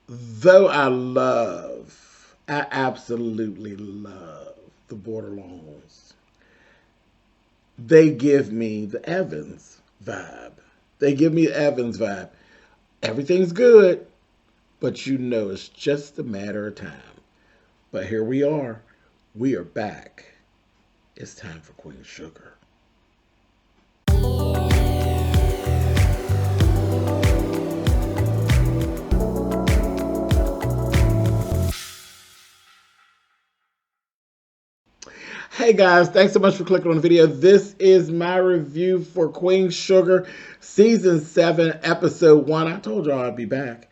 Though I absolutely love the Borderlands, they give me the Evans vibe. They give me the Evans vibe. Everything's good, but you know it's just a matter of time. But here we are. We are back. It's time for Queen Sugar. Hey guys, thanks so much for clicking on the video. This is my review for Queen Sugar Season 7, Episode 1. I told y'all I'd be back.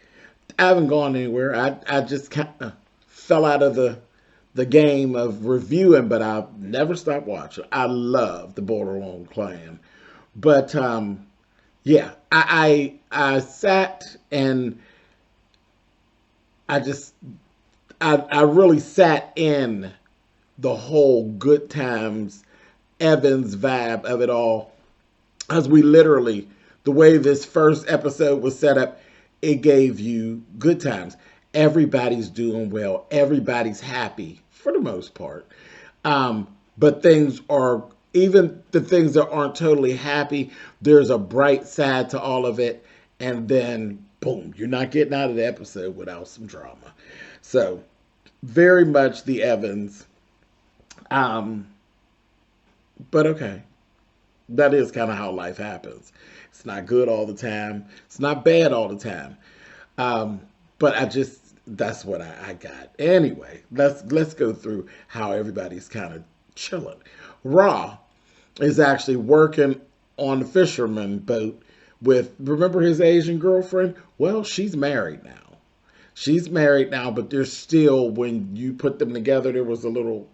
I haven't gone anywhere. I just kind of fell out of the game of reviewing, but I'll never stop watching. I love the Borderline Clan. But yeah, I sat and I just I really sat in the whole good times Evans vibe of it all, as we literally, the way this first episode was set up, it gave you good times. Everybody's doing well, everybody's happy for the most part. But things are, even the things that aren't totally happy, there's a bright side to all of it. And then boom, you're not getting out of the episode without some drama. So very much the Evans. um but okay, that is kind of how life happens. It's not good all the time. It's not bad all the time. Um, but I just, that's what I got. Anyway, let's go through how everybody's kind of chilling. Raw is actually working on the fisherman boat with, remember his Asian girlfriend? Well, she's married now. She's married now, but there's still, when you put them together, there was a little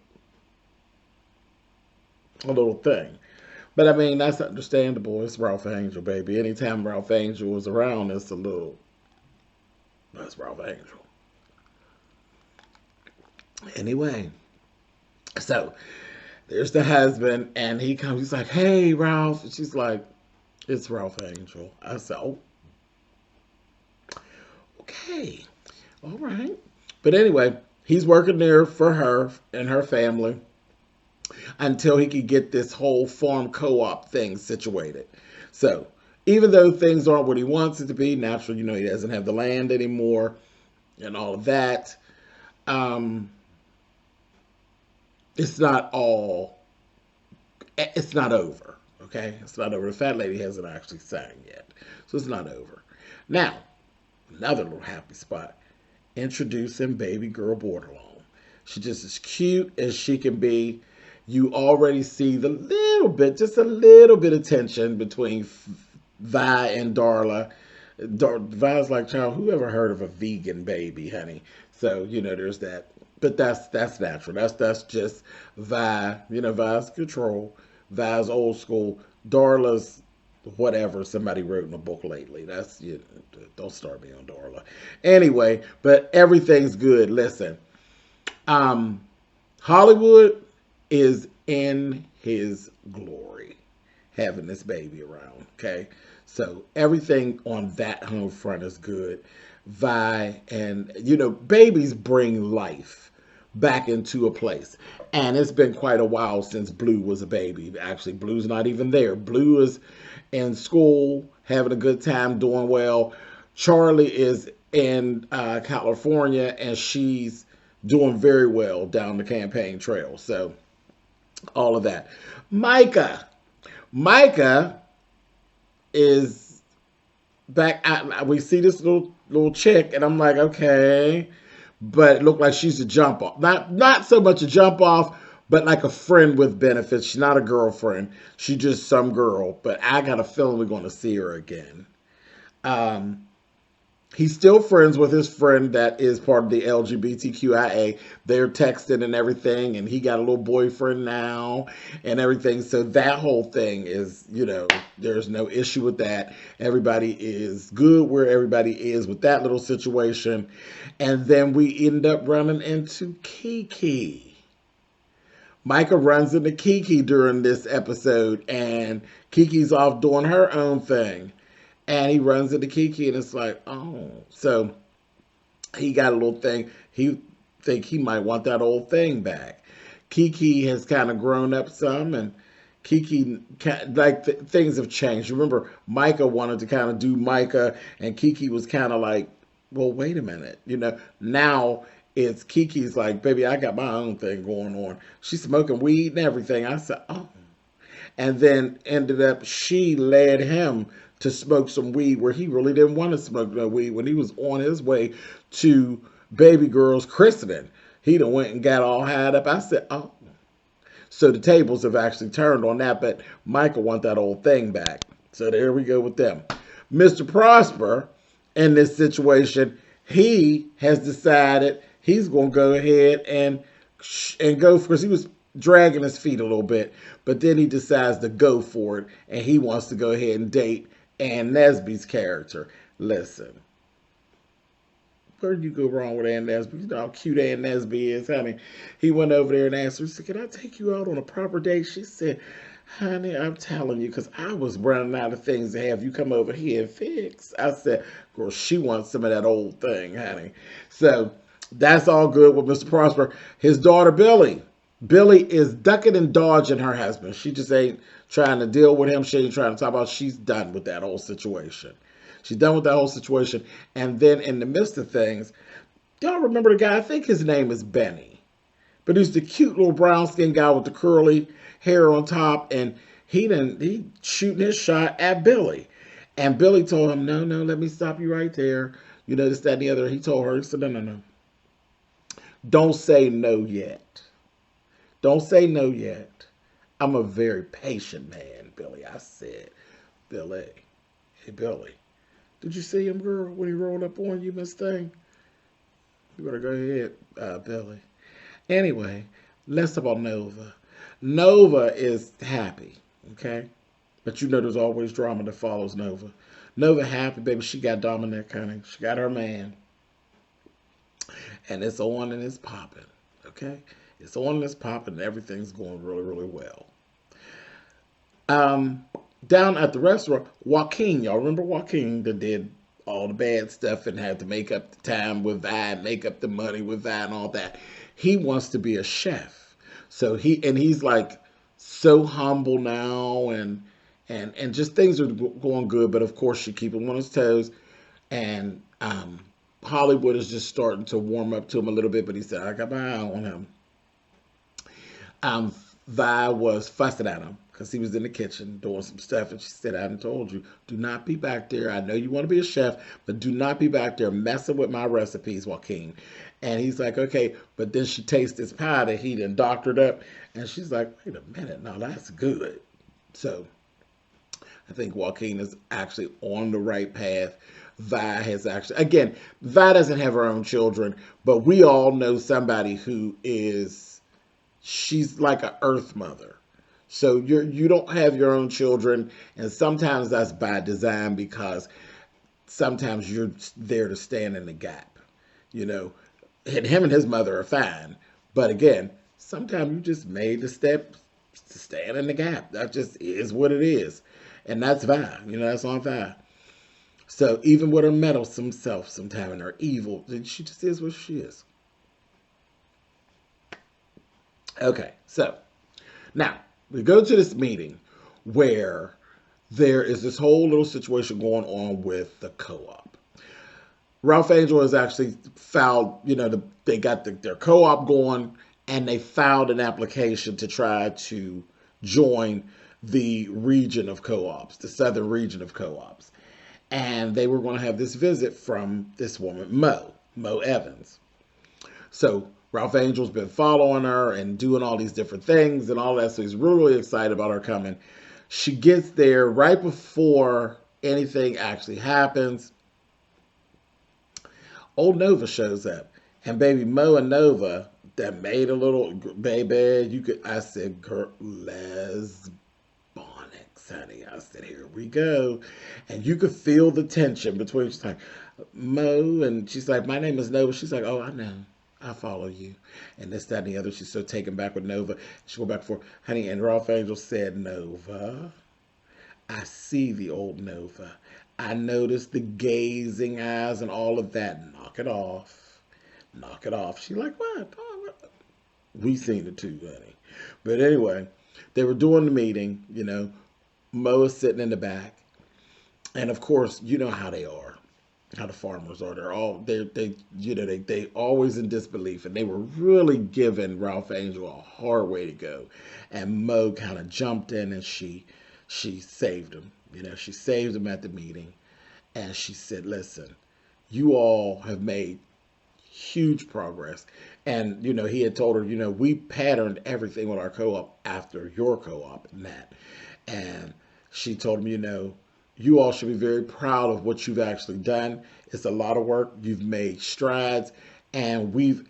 thing. But I mean, that's understandable. It's Ralph Angel, baby. Anytime Ralph Angel is around, it's a little, that's Ralph Angel. Anyway, so there's the husband, and he comes, he's like, hey, Ralph. And she's like, it's Ralph Angel. I said, oh, okay. All right. But anyway, he's working there for her and her family until he could get this whole farm co-op thing situated. So even though things aren't what he wants it to be, naturally, he doesn't have the land anymore and all of that. Um, it's not all, it's not over. Okay, it's not over. The fat lady hasn't actually sang yet, so it's not over. Now, another little happy spot. Introducing baby girl Borderline. She's just as cute as she can be. You already see just a little bit of tension between Vi and Darla. Vi's like, child, who ever heard of a vegan baby, honey? So, there's that. But that's natural. That's just Vi. Vi's control. Vi's old school. Darla's whatever somebody wrote in a book lately. That's, don't start me on Darla. Anyway, but everything's good. Listen, Hollywood is in his glory having this baby around. Okay, so everything on that home front is good. Vi, and babies bring life back into a place, and it's been quite a while since Blue was a baby. Actually, Blue's not even there. Blue is in school, having a good time, doing well. Charlie is in California, and she's doing very well down the campaign trail. So all of that. Micah is back. We see this little chick, and I'm like, okay, but it looked like she's a jump off. Not so much a jump off, but like a friend with benefits. She's not a girlfriend. She's just some girl. But I got a feeling we're going to see her again. Um, He's still friends with his friend that is part of the LGBTQIA. They're texting and everything, and he got a little boyfriend now and everything. So that whole thing is, there's no issue with that. Everybody is good where everybody is with that little situation. And then we end up running into Kiki. Micah runs into Kiki during this episode, and Kiki's off doing her own thing. And he runs into Kiki, and it's like, oh. So he got a little thing. He think he might want that old thing back. Kiki has kind of grown up some, and Kiki like things have changed. Remember, Micah wanted to kind of do Micah, and Kiki was kind of like, well, wait a minute, Now it's Kiki's like, baby, I got my own thing going on. She's smoking weed and everything. I said, oh, and then ended up she led him to smoke some weed where he really didn't want to smoke no weed when he was on his way to baby girl's christening. He done went and got all had up. I said, oh. So the tables have actually turned on that, but Michael want that old thing back. So there we go with them. Mr. Prosper, in this situation, he has decided he's going to go ahead and go for, because he was dragging his feet a little bit, but then he decides to go for it, and he wants to go ahead and date Ann Nesby's character. Listen, where do you go wrong with Ann Nesby? You know how cute Ann Nesby is, honey. He went over there and asked her, he said, can I take you out on a proper date? She said, honey, I'm telling you, because I was running out of things to have you come over here and fix. I said, girl, she wants some of that old thing, honey. So that's all good with Mr. Prosper. His daughter, Billy. Billy is ducking and dodging her husband. She just ain't trying to deal with him. She ain't trying to talk about. She's done with that whole situation. She's done with that whole situation. And then in the midst of things, y'all remember the guy? I think his name is Benny. But he's the cute little brown-skinned guy with the curly hair on top. And he shooting his shot at Billy. And Billy told him, no, let me stop you right there. This, that, and the other. He told her, he said, no. Don't say no yet. Don't say no yet. I'm a very patient man, Billy. I said, Billy, hey, Billy, did you see him, girl, when he rolled up on you, Miss Thing? You better go ahead, Billy. Anyway, let's talk about Nova. Nova is happy, okay? But there's always drama that follows Nova. Nova happy, baby. She got Dominic, honey. She got her man. And it's on and it's popping, okay? It's on and it's popping and everything's going really, really well. Down at the restaurant, Joaquin, y'all remember Joaquin that did all the bad stuff and had to make up the time with that, make up the money with that and all that. He wants to be a chef. So he's like so humble now and just things are going good, but of course she keep him on his toes. And Hollywood is just starting to warm up to him a little bit, but he said, I got my eye on him. Vi was fussing at him because he was in the kitchen doing some stuff, and she said, I haven't told you, do not be back there. I know you want to be a chef, but do not be back there messing with my recipes, Joaquin. And he's like, okay, but then she tastes this pie that he done doctored up, and she's like, wait a minute, now that's good. So I think Joaquin is actually on the right path. Vi has actually, again, Vi doesn't have her own children, but we all know somebody who is, she's like an earth mother. So you don't have your own children, and sometimes that's by design because sometimes you're there to stand in the gap. And him and his mother are fine, but again, sometimes you just made the step to stand in the gap. That just is what it is, and that's Vi. That's on Vi. So even with her meddlesome self, sometimes and her evil, she just is what she is. Okay, so now we go to this meeting where there is this whole little situation going on with the co-op. Ralph Angel has actually filed, they got their co-op going, and they filed an application to try to join the region of co-ops, the southern region of co-ops. And they were going to have this visit from this woman, Mo Evans. So Ralph Angel's been following her and doing all these different things and all that. So he's really, really excited about her coming. She gets there right before anything actually happens. Old Nova shows up. And baby, Mo and Nova, that made a little, baby, I said, girl, lesbonics, honey. I said, here we go. And you could feel the tension between, she's like, Mo, and she's like, my name is Nova. She's like, oh, I know. I follow you. And this, that, and the other. She's so taken back with Nova. She go back for, honey, and Ralph Angel said, Nova, I see the old Nova. I noticed the gazing eyes and all of that. knock it off. Knock it off. She's like, what? Oh, what? We seen it too, honey. But anyway, they were doing the meeting, Mo is sitting in the back. And of course, you know how they are, how the farmers are. They always in disbelief, and they were really giving Ralph Angel a hard way to go. And Mo kind of jumped in, and she saved him. She saved him at the meeting, and she said, "Listen, you all have made huge progress." And he had told her, we patterned everything with our co-op after your co-op and that. And she told him, you all should be very proud of what you've actually done. It's a lot of work. You've made strides, and we've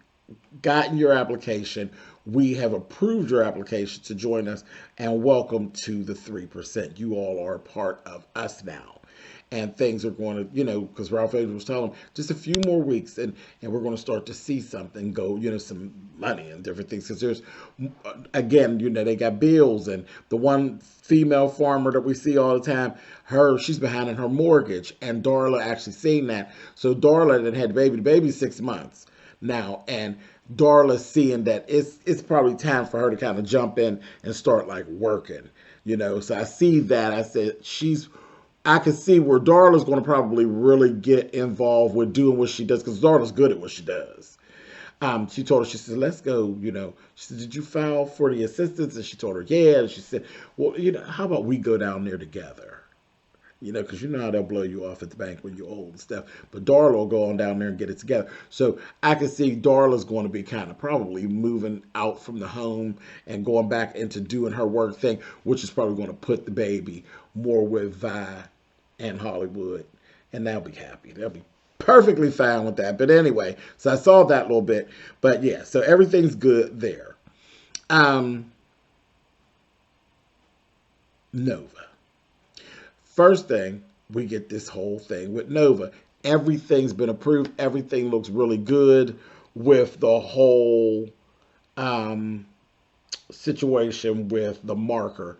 gotten your application. We have approved your application to join us, and welcome to the 3%. You all are a part of us now. And things are going to, because Ralph Angel was telling him, just a few more weeks, and we're going to start to see something go, some money and different things. Because there's, again, they got bills, and the one female farmer that we see all the time, she's behind in her mortgage, and Darla actually seen that. So Darla that had the baby's 6 months now, and Darla's seeing that it's probably time for her to kind of jump in and start like working, So I see that. I said, I can see where Darla's going to probably really get involved with doing what she does, because Darla's good at what she does. She told her, she said, let's go, She said, did you file for the assistance? And she told her, yeah. And she said, well, how about we go down there together? Because how they'll blow you off at the bank when you're old and stuff. But Darla will go on down there and get it together. So I can see Darla's going to be kind of probably moving out from the home and going back into doing her work thing, which is probably going to put the baby more with Vi and Hollywood. And they'll be happy. They'll be perfectly fine with that. But anyway, so I saw that little bit. But yeah, so everything's good there. Nova. First thing, we get this whole thing with Nova. Everything's been approved. Everything looks really good with the whole situation with the marker,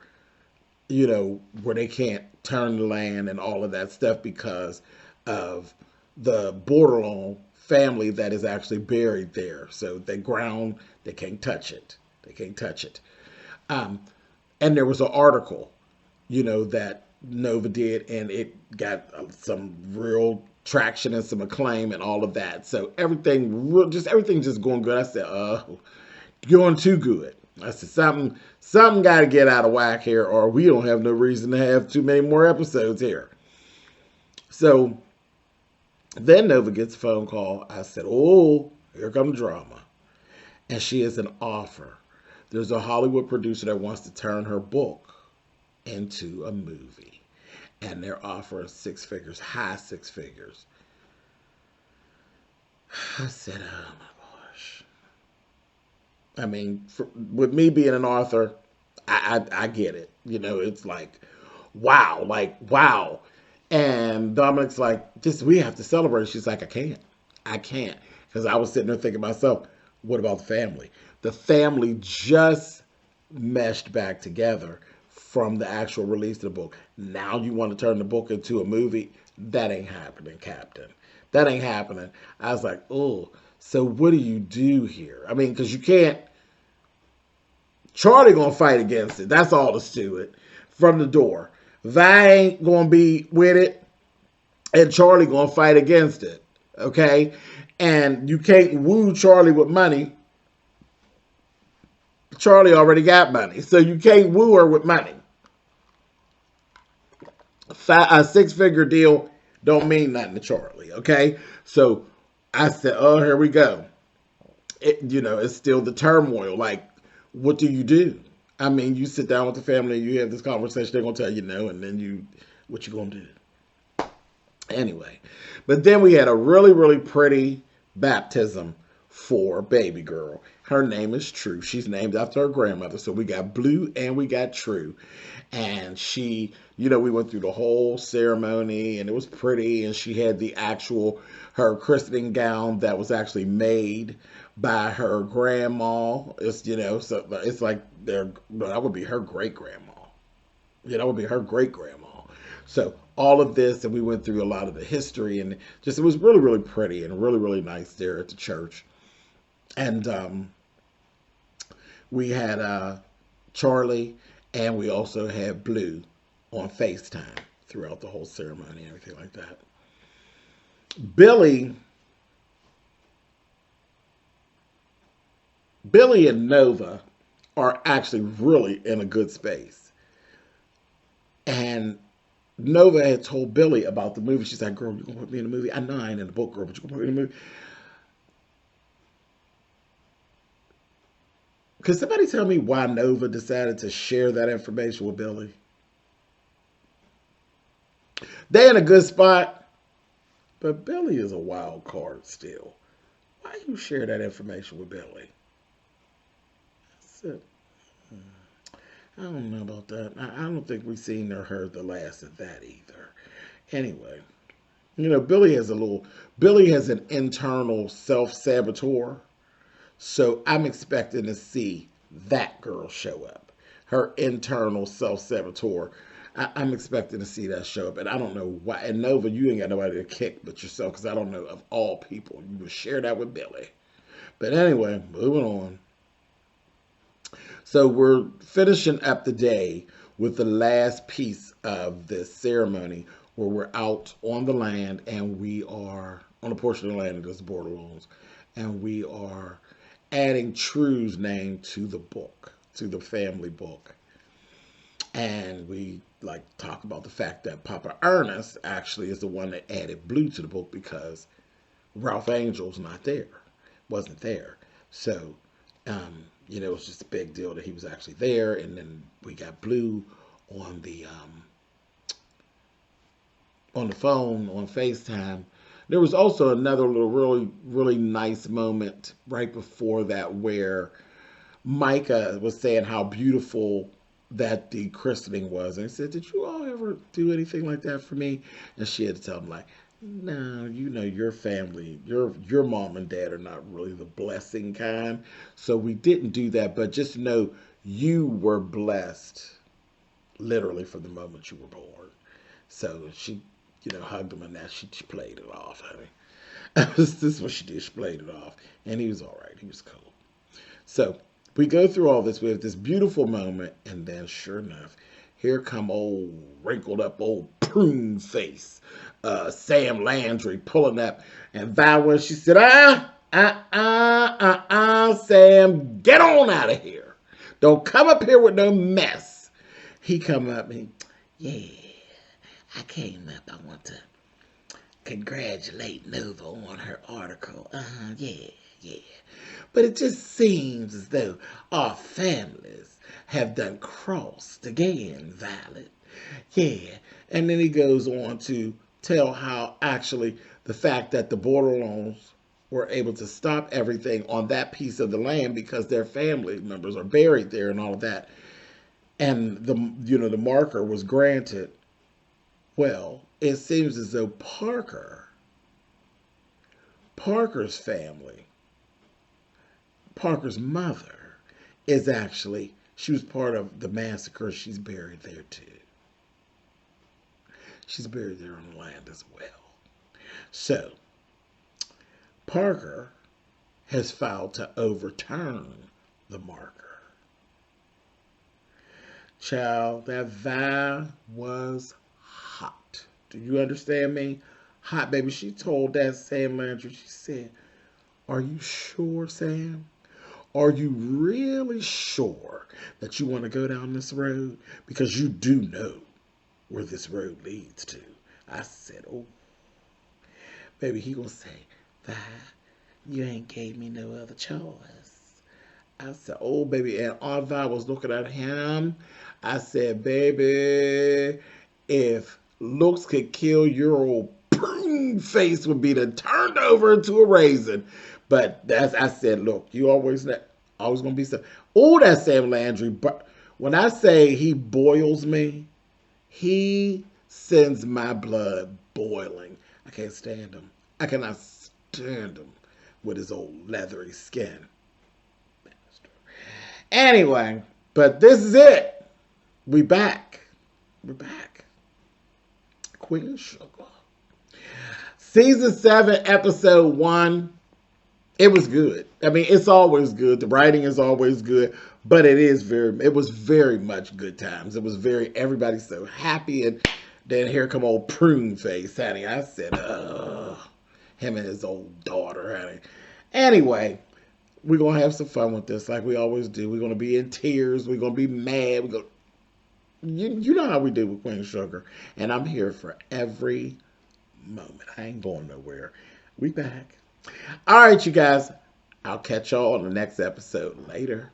where they can't turn the land and all of that stuff because of the Bordelon family that is actually buried there. So the ground, they can't touch it. They can't touch it. And there was an article, that Nova did, and it got some real traction and some acclaim and all of that. So everything's just going good. I said, going too good. I said, something got to get out of whack here, or we don't have no reason to have too many more episodes here. So then Nova gets a phone call. I said, oh, here comes drama. And she has an offer. There's a Hollywood producer that wants to turn her book into a movie. And they're offering 6 figures, high 6 figures. I said, oh my gosh. I mean, with me being an author, I get it. It's like, wow. And Dominic's like, we have to celebrate. She's like, I can't. Because I was sitting there thinking to myself, what about the family? The family just meshed back together from the actual release of the book. Now you want to turn the book into a movie? That ain't happening, Captain. That ain't happening. I was like, oh, so what do you do here? I mean, because you can't. Charlie gonna fight against it. That's all that's to it. From the door. Vi ain't gonna be with it, and Charlie gonna fight against it. Okay? And you can't woo Charlie with money. Charlie already got money, so you can't woo her with money. A 6-figure deal don't mean nothing to Charlie, okay? So I said, oh, here we go. It's still the turmoil. Like, what do you do? I mean, you sit down with the family, you have this conversation, they're going to tell you no, and then what you going to do? Anyway, but then we had a really, really pretty baptism for baby girl. Her name is True. She's named after her grandmother. So we got Blue and we got True. And she, we went through the whole ceremony and it was pretty. And she had her christening gown that was actually made by her grandma. It's, so it's like that would be her great grandma. That would be her great grandma. So all of this, and we went through a lot of the history, and just it was really, really pretty and really, really nice there at the church. And we had Charlie, and we also had Blue on FaceTime throughout the whole ceremony and everything like that. Billy and Nova are actually really in a good space. And Nova had told Billy about the movie. She's like, girl, you gonna put me in the movie? I know I ain't in the book, girl, but you gonna put me in the movie? Could somebody tell me why Nova decided to share that information with Billy? They're in a good spot, but Billy is a wild card still. Why you share that information with Billy? So, I don't know about that. I don't think we've seen or heard the last of that either. Anyway, you know, Billy has an internal self-saboteur. So I'm expecting to see that girl show up. Her internal self-saboteur. I'm expecting to see that show up. And I don't know why. And Nova, you ain't got nobody to kick but yourself, because I don't know, of all people, you would share that with Billy. But anyway, moving on. So we're finishing up the day with the last piece of this ceremony, where we're out on the land, and we are on a portion of the land that is border loans, and we are adding True's name to the book, to the family book. And we talk about the fact that Papa Ernest actually is the one that added Blue to the book, because Ralph Angel's wasn't there. So, you know, it's just a big deal that he was actually there. And then we got Blue on the phone, on FaceTime. There was also another little really, really nice moment right before that, where Micah was saying how beautiful that the christening was. And he said, did you all ever do anything like that for me? And she had to tell him, like, no, you know, your family, your mom and dad are not really the blessing kind. So we didn't do that. But just know you were blessed literally from the moment you were born. So she, you know, hugged him, and that she played it off, honey. This is what she did. She played it off. And he was all right. He was cool. So we go through all this. We have this beautiful moment. And then sure enough, here come old wrinkled up old prune face Sam Landry pulling up. And Val, she said, Sam, get on out of here. Don't come up here with no mess. He come up and, yeah, I came up. I want to congratulate Nova on her article. Yeah. But it just seems as though our families have done crossed again, Violet. Yeah. And then he goes on to tell how actually the fact that the Borderlands were able to stop everything on that piece of the land because their family members are buried there and all of that. And the marker was granted. Well, it seems as though Parker's family, Parker's mother, is actually, she was part of the massacre. She's buried there too. She's buried there on the land as well. So, Parker has filed to overturn the marker. Child, that vow was hot. Do you understand me? Hot, baby. She told that Sam Landry, she said, are you sure, Sam? Are you really sure that you want to go down this road? Because you do know where this road leads to. I said, oh, baby, he gonna say, Vi, you ain't gave me no other choice. I said, oh, baby, and Aunt Vi was looking at him. I said, baby, if looks could kill, your old prune face would be turned over into a raisin. But I said, look, you always gonna be so. Oh, that's Sam Landry. But when I say he boils me, he sends my blood boiling. I can't stand him. I cannot stand him with his old leathery skin. Anyway, but this is it. We're back. Queen Sugar. Season 7, episode 1. It was good. I mean, it's always good. The writing is always good, but it was very much good times. It was everybody's so happy, and then here come old prune face, honey. I said, him and his old daughter, honey. Anyway, we're going to have some fun with this like we always do. We're going to be in tears. We're going to be mad. You know how we do with Queen Sugar. And I'm here for every moment. I ain't going nowhere. We back. All right, you guys. I'll catch y'all on the next episode. Later.